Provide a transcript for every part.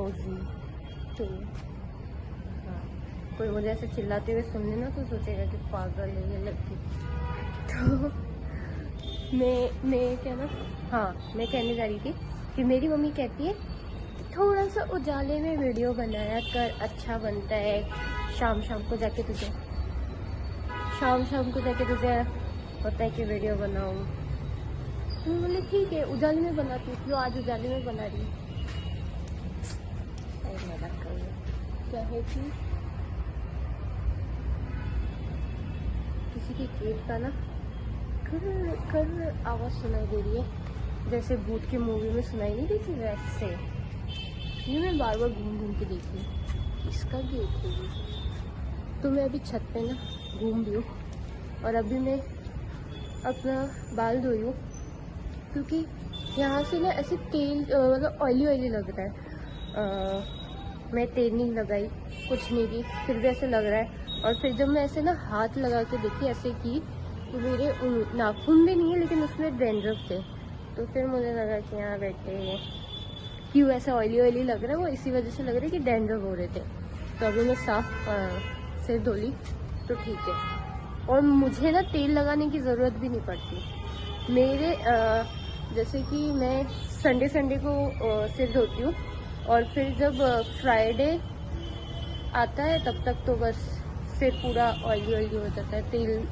रोजी टू। हाँ, कोई मुझे ऐसे चिल्लाते हुए सुन लेना तो सोचेगा कि पागल है ये लड़की। तो मैं क्या ना, हाँ मैं कहने जा रही थी कि मेरी मम्मी कहती है कि थोड़ा सा उजाले में वीडियो बनाया कर, अच्छा बनता है। शाम शाम को जाके तुझे होता है कि वीडियो बनाऊँ। तो बोले ठीक है उजाले में बनाती हूँ, आज उजाले में बना रही हूँ। मजाक कर रही हूँ। क्या है कि किसी की गेट का ना कर कर आवाज़ सुनाई दे रही है, जैसे भूत की मूवी में सुनाई नहीं देती वैसे। ये मैं बार बार घूम घूम के देख रही हूँ इसका गेट है। तो मैं अभी छत पे ना घूम रही हूँ और अभी मैं अपना बाल धोई हूँ, क्योंकि यहाँ से ना ऐसे तेल मतलब ऑयली लग रहा है। मैं तेल नहीं लगाई, कुछ नहीं की, फिर भी ऐसे लग रहा है। और फिर जब मैं ऐसे ना हाथ लगा के देखी ऐसे की तो मेरे नाखून भी नहीं है लेकिन उसमें डैंड्रफ थे। तो फिर मुझे लगा कि यहाँ बैठे क्यों ऐसा ऑयली लग रहा है, वो इसी वजह से लग रहा है कि डैंड्रफ हो रहे थे। तो अभी मैं साफ सिर धो ली तो ठीक है। और मुझे ना तेल लगाने की ज़रूरत भी नहीं पड़ती। मेरे जैसे कि मैं संडे को सिर धोती हूँ और फिर जब फ्राइडे आता है तब तक तो बस सिर पूरा ऑयली हो जाता है। तेल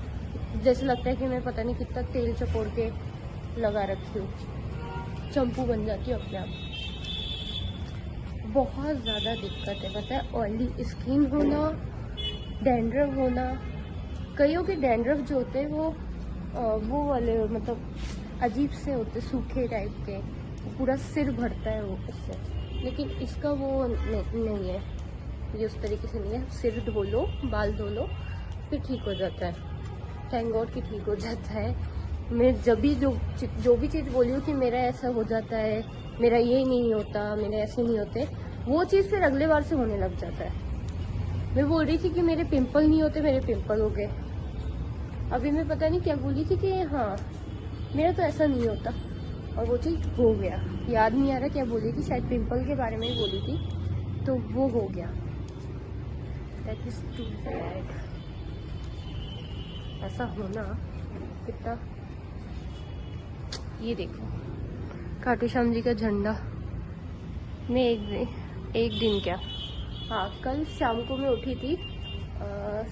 जैसे लगता है कि मैं पता नहीं कितना तेल चपोड़ के लगा रखी हूँ, चंपू बन जाती हूँ अपने आप। बहुत ज़्यादा दिक्कत है पता है, ऑयली स्किन होना, डैंड्रफ होना। कईयों के डैंड्रफ जो होते हैं वो वाले मतलब अजीब से होते, सूखे टाइप के, पूरा सिर भरता है वो उससे। लेकिन इसका वो नहीं है, ये उस तरीके से नहीं है। सिर धो लो, बाल धो लो, फिर ठीक हो जाता है। थैंक गॉड कि ठीक हो जाता है। मैं जब भी जो भी चीज़ बोली हूँ कि मेरा ऐसा हो जाता है, मेरा ये नहीं होता, मेरे ऐसे नहीं होते, वो चीज़ फिर अगले बार से होने लग जाता है। मैं बोल रही थी कि मेरे पिंपल नहीं होते, मेरे पिंपल हो गए। अभी मैं पता नहीं क्या बोली थी कि हाँ मेरा तो ऐसा नहीं होता, और वो चीज़ हो गया। याद नहीं आ रहा क्या बोली थी, शायद पिंपल के बारे में ही बोली थी, तो वो हो गया। That is too bad. ऐसा होना कितना। ये देखो खाटू श्याम जी का झंडा। मैं एक दिन क्या, हाँ कल शाम को मैं उठी थी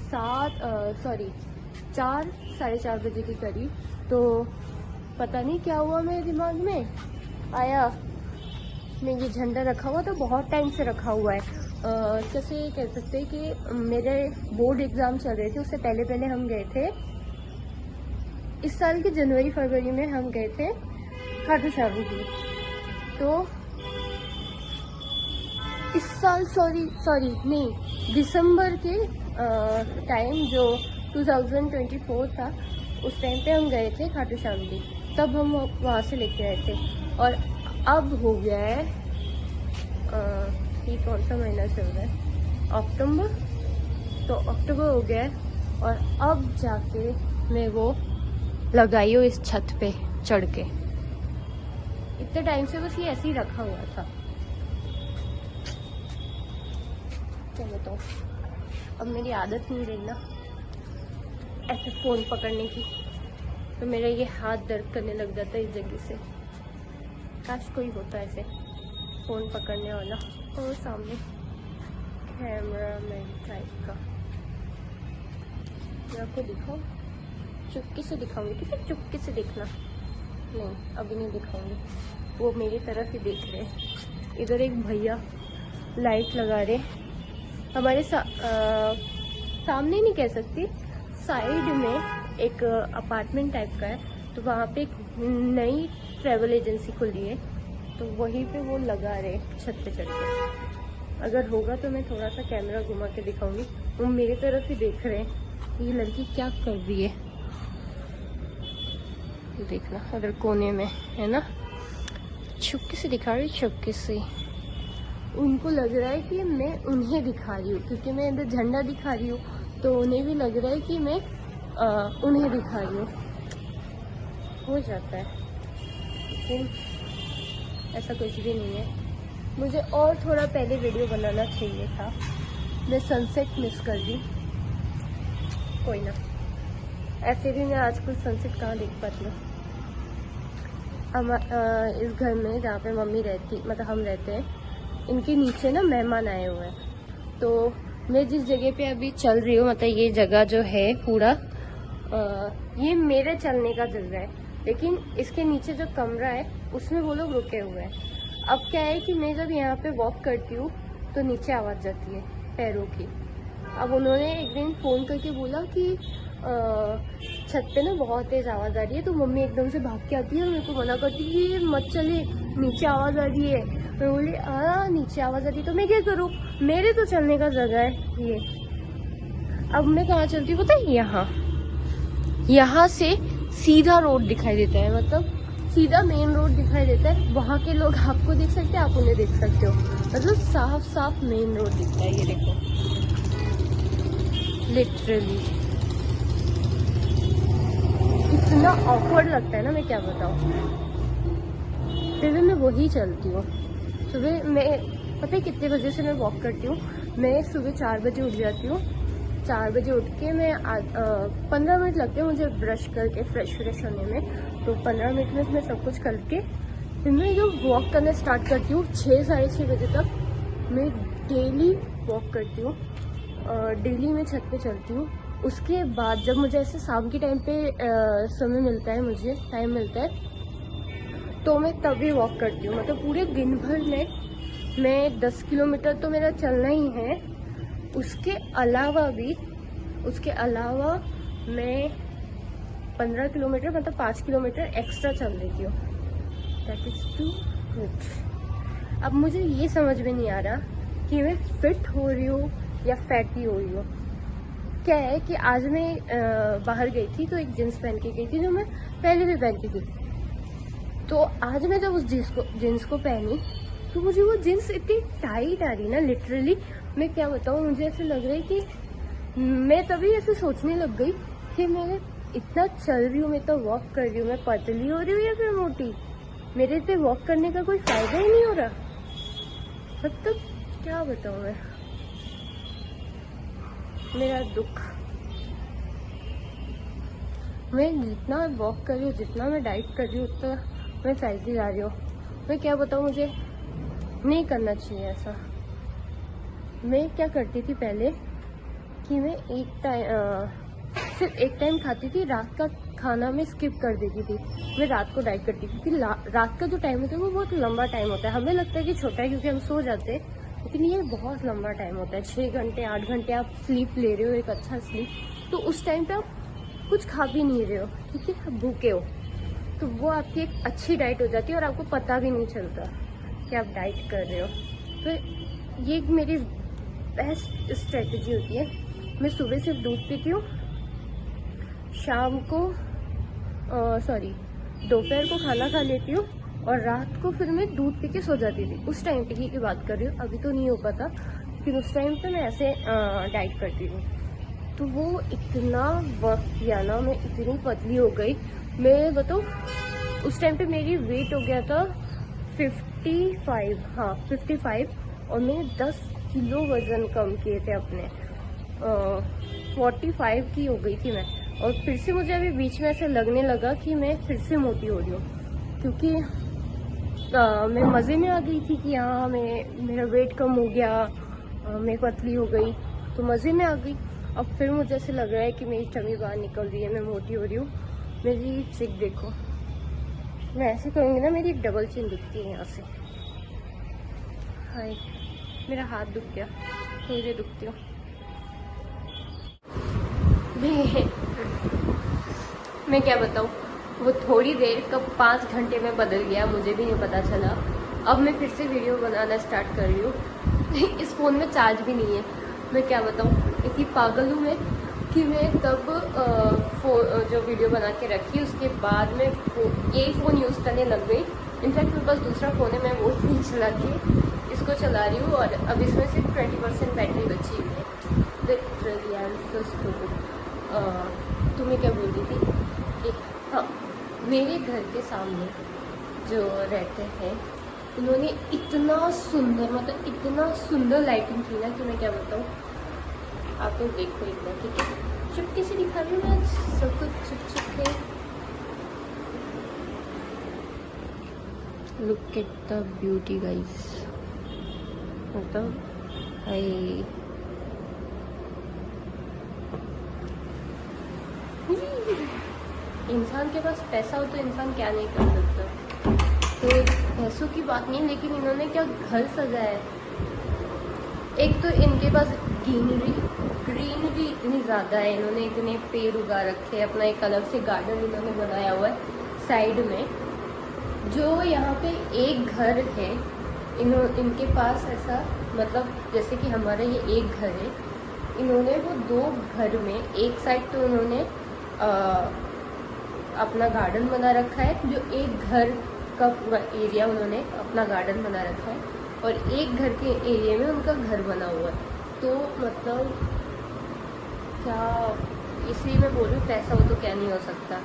4 साढ़े 4 बजे के करीब। तो पता नहीं क्या हुआ मेरे दिमाग में आया, मैं ये झंडा रखा हुआ तो बहुत टाइम से रखा हुआ है। कैसे कह सकते हैं कि मेरे बोर्ड एग्जाम चल रहे थे, उससे पहले हम गए थे, इस साल के जनवरी फरवरी में हम गए थे खाटू श्याम जी। तो इस साल नहीं, दिसंबर के टाइम जो 2024 था, उस टाइम पे हम गए थे खाटू श्याम जी, तब हम वहाँ से लेके आए थे। और अब हो गया है ये कौन सा महीना चल रहा है, अक्टूबर। तो अक्टूबर हो गया है और अब जाके मैं वो लगाई हूँ इस छत पे चढ़ के। इतने टाइम से बस ये ऐसे ही रखा हुआ था। क्या बताऊँ, अब मेरी आदत नहीं रही ना ऐसे फ़ोन पकड़ने की, तो मेरा ये हाथ दर्द करने लग जाता है इस जगह से। काश कोई होता ऐसे फ़ोन पकड़ने वाला, और सामने कैमरा मैन टाइप का। मैं आपको दिखाऊँ, चुपके से दिखाऊंगी, ठीक है, चुपके से देखना। नहीं अभी नहीं दिखाऊंगी, वो मेरी तरफ ही देख रहे हैं। इधर एक भैया लाइट लगा रहे हमारे सामने, नहीं कह सकती, साइड में एक अपार्टमेंट टाइप का है, तो वहाँ पे एक नई ट्रैवल एजेंसी खुली है, तो वहीं पे वो लगा रहे छत पे चढ़ के। अगर होगा तो मैं थोड़ा सा कैमरा घुमा के दिखाऊंगी। वो मेरी तरफ ही देख रहे हैं, ये लड़की क्या कर रही है, देखना अगर कोने में है ना, चुपके से दिखा रही, चुपके से। उनको लग रहा है कि मैं उन्हें दिखा रही हूँ, क्योंकि मैं इधर झंडा दिखा रही हूँ, तो उन्हें भी लग रहा है कि मैं उन्हें दिखा रही हूँ। हो जाता है, लेकिन ऐसा कुछ भी नहीं है। मुझे और थोड़ा पहले वीडियो बनाना चाहिए था, मैं सनसेट मिस कर दी। कोई ना, ऐसे भी मैं आजकल सनसेट कहाँ देख पाती हूँ। हम इस घर में जहाँ पे मम्मी रहती, मतलब हम रहते हैं, इनके नीचे ना मेहमान आए हुए हैं। तो मैं जिस जगह पे अभी चल रही हूँ, मतलब ये जगह जो है पूरा ये मेरे चलने का जगह है, लेकिन इसके नीचे जो कमरा है उसमें वो लोग रुके हुए हैं। अब क्या है कि मैं जब यहाँ पे वॉक करती हूँ तो नीचे आवाज़ जाती है पैरों की। अब उन्होंने एक दिन फ़ोन करके बोला कि छत पे ना बहुत तेज़ आवाज़ आ रही है, तो मम्मी एकदम से भाग के आती है और मेरे को मना करती है कि मत चले, नीचे आवाज़ आ रही है। मैं बोली नीचे आवाज़ आ रही है तो मैं क्या करूँ, मेरे तो चलने का जगह है ये। अब मैं कहाँ चलती हूँ पता है, यहाँ से सीधा रोड दिखाई देता है, मतलब सीधा मेन रोड दिखाई देता है। वहाँ के लोग आपको देख सकते हैं, आप उन्हें देख सकते हो, मतलब साफ साफ मेन रोड दिखता है। ये देखो, लिटरली इतना ऑकवर्ड लगता है ना, मैं क्या बताऊँ। फिर भी मैं वही चलती हूँ। सुबह मैं पता है कितने बजे से मैं वॉक करती हूँ, मैं सुबह 4 बजे उठ जाती हूँ। 4 बजे उठ के मैं 15 मिनट लगते हैं मुझे ब्रश करके फ्रेश होने में, तो 15 मिनट में मैं सब कुछ करके फिर मैं जो वॉक करना स्टार्ट करती हूँ 6 साढ़े 6 बजे तक मैं डेली वॉक करती हूँ। डेली मैं छत पे चलती हूँ। उसके बाद जब मुझे ऐसे शाम के टाइम पे समय मिलता है, मुझे टाइम मिलता है, तो मैं तभी वॉक करती हूँ। मतलब पूरे दिन भर में मैं 10 किलोमीटर तो मेरा चलना ही है। उसके अलावा मैं 15 किलोमीटर, मतलब 5 किलोमीटर एक्स्ट्रा चल लेती हूँ। That is too good. अब मुझे ये समझ में नहीं आ रहा कि मैं फिट हो रही हूँ या फैटी हो रही हूँ। क्या है कि आज मैं बाहर गई थी तो एक जीन्स पहन के गई थी, जो मैं पहले भी पहनती थी। तो आज मैं जब उस जीन्स को पहनी तो मुझे वो जीन्स इतनी टाइट आ रही ना, लिटरली मैं क्या बताऊँ। मुझे ऐसे लग रहा है कि मैं तभी ऐसे सोचने लग गई कि मैं इतना चल रही हूँ, मैं तो वॉक कर रही हूँ, मैं पतली हो रही हूँ या फिर मोटी। मेरे से वॉक करने का कोई फायदा ही नहीं हो रहा। मतलब क्या बताऊँ मैं, मेरा दुख। मैं जितना वॉक कर रही हूँ, जितना मैं डाइट कर रही हूँ, उतना मैं फैलती जा रही हूँ। मैं क्या बताऊँ, मुझे नहीं करना चाहिए ऐसा। मैं क्या करती थी पहले कि मैं सिर्फ एक टाइम खाती थी, रात का खाना मैं स्किप कर देती थी। मैं रात को डाइट करती थी, क्योंकि रात का जो टाइम होता है वो बहुत लंबा टाइम होता है। हमें लगता है कि छोटा है क्योंकि हम सो जाते हैं, लेकिन ये बहुत लंबा टाइम होता है। 6 घंटे 8 घंटे आप स्लीप ले रहे हो, एक अच्छा स्लीप। तो उस टाइम पे आप कुछ खा भी नहीं रहे हो, ठीक है, भूखे हो, तो वो आपकी एक अच्छी डाइट हो जाती है और आपको पता भी नहीं चलता कि आप डाइट कर रहे हो। तो ये मेरी बेस्ट स्ट्रेटजी होती है। मैं सुबह सिर्फ दूध पीती हूँ, शाम को दोपहर को खाना खा लेती हूँ, और रात को फिर मैं दूध पी के सो जाती थी। उस टाइम पे की बात कर रही हूँ, अभी तो नहीं हो पाता, लेकिन उस टाइम पे मैं ऐसे डाइट करती थी। तो वो इतना वर्क किया ना, मैं इतनी पतली हो गई। मैं बताऊँ, उस टाइम पे मेरी वेट हो गया था 55, और मैंने 10 किलो वजन कम किए थे अपने। 45 की हो गई थी मैं, और फिर से मुझे अभी बीच में ऐसे लगने लगा कि मैं फिर से मोटी हो रही हूँ, क्योंकि मैं मज़े में आ गई थी कि हाँ मेरा वेट कम हो गया, मैं पतली हो गई, तो मज़े में आ गई। अब फिर मुझे ऐसे लग रहा है कि मेरी टमी बाहर निकल रही है, मैं मोटी हो रही हूँ। मेरी चिक देखो, मैं ऐसे करूँगी ना, मेरी डबल चिन दिखती है यहाँ से। हाय, मेरा हाथ दुख गया, मुझे दुखती हूँ। मैं क्या बताऊँ, वो थोड़ी देर कब 5 घंटे में बदल गया मुझे भी नहीं पता चला। अब मैं फिर से वीडियो बनाना स्टार्ट कर रही हूँ। इस फ़ोन में चार्ज भी नहीं है। मैं क्या बताऊँ, इतनी पागल हूँ मैं कि मैं तब जो वीडियो बना के रखी, उसके बाद में यही फ़ोन यूज़ करने लग गई। इनफैक्ट मेरे पास दूसरा फ़ोन है, मैं वो नहीं चला के इसको चला रही हूँ, और अब इसमें सिर्फ 20% बैटरी बची हुई है। Literally I am so stupid. तुम्हें क्या बोल रही थी, हाँ, मेरे घर के सामने जो रहते हैं इन्होंने इतना सुंदर, मतलब इतना सुंदर लाइटिंग की ना कि मैं क्या बताऊँ। आप लोग देखो एक बार, ठीक है? चुपके से दिखा रही हूँ मैं, सब कुछ चुप चुप के। Look at the beauty guys, मतलब हाय। इंसान के पास पैसा हो तो इंसान क्या नहीं कर सकता। तो पैसों की बात नहीं, लेकिन इन्होंने क्या घर सजाया है। एक तो इनके पास ग्रीनरी इतनी ज़्यादा है, इन्होंने इतने पेड़ उगा रखे हैं, अपना एक अलग से गार्डन इन्होंने बनाया हुआ है साइड में। जो यहाँ पे एक घर है, इनके पास ऐसा, मतलब जैसे कि हमारा ये एक घर है, इन्होंने वो 2 घर में एक साइड तो उन्होंने अपना गार्डन बना रखा है, जो एक घर का पूरा एरिया उन्होंने अपना गार्डन बना रखा है, और एक घर के एरिया में उनका घर बना हुआ है। तो मतलब क्या, इसलिए मैं बोल रही हूँ पैसा हो तो क्या नहीं हो सकता,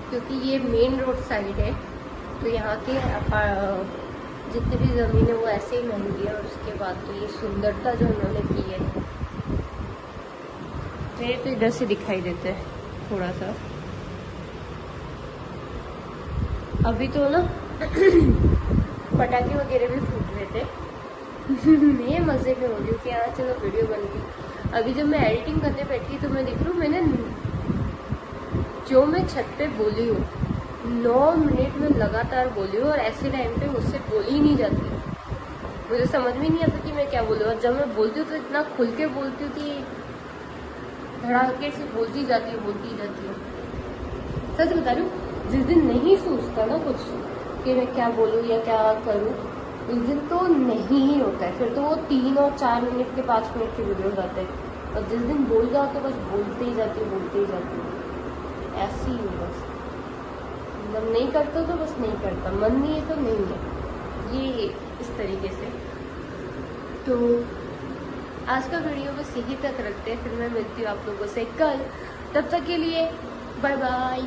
क्योंकि ये मेन रोड साइड है। तो यहाँ के जितनी भी ज़मीन है वो ऐसे ही महंगी है, और उसके बाद तो ये सुंदरता जो उन्होंने की है, मेरे तो इधर से दिखाई देता है थोड़ा सा। अभी तो ना पटाखे वगैरह भी फूट रहे थे। मैं मज़े में हो रही हूँ कि हाँ चलो वीडियो बन गई। अभी जब मैं एडिटिंग करने बैठी तो मैं देख रही हूँ, मैंने जो मैं छत पे बोली हूँ 9 मिनट में लगातार बोली हूँ, और ऐसे टाइम पे मुझसे बोली ही नहीं जाती। मुझे समझ में नहीं आता कि मैं क्या बोलूँ, और जब मैं बोलती हूँ तो इतना खुल के बोलती हूँ कि धड़ाके से बोलती जाती हूँ। सच बता रही हूँ, जिस दिन नहीं सोचता ना कुछ कि मैं क्या बोलूँ या क्या करूँ, उस दिन तो नहीं ही होता है। फिर तो वो 3 और 4 मिनट के 5 मिनट के वीडियो आते हैं, और जिस दिन बोल जाओ तो बस बोलते ही जाती हूँ। ऐसी ही हूँ बस, मतलब नहीं करता तो बस नहीं करता, मन नहीं है तो नहीं है, ये इस तरीके से। तो आज का वीडियो बस यही तक रखते हैं, फिर मैं मिलती हूँ आप लोगों से कल। तब तक के लिए बाय बाय।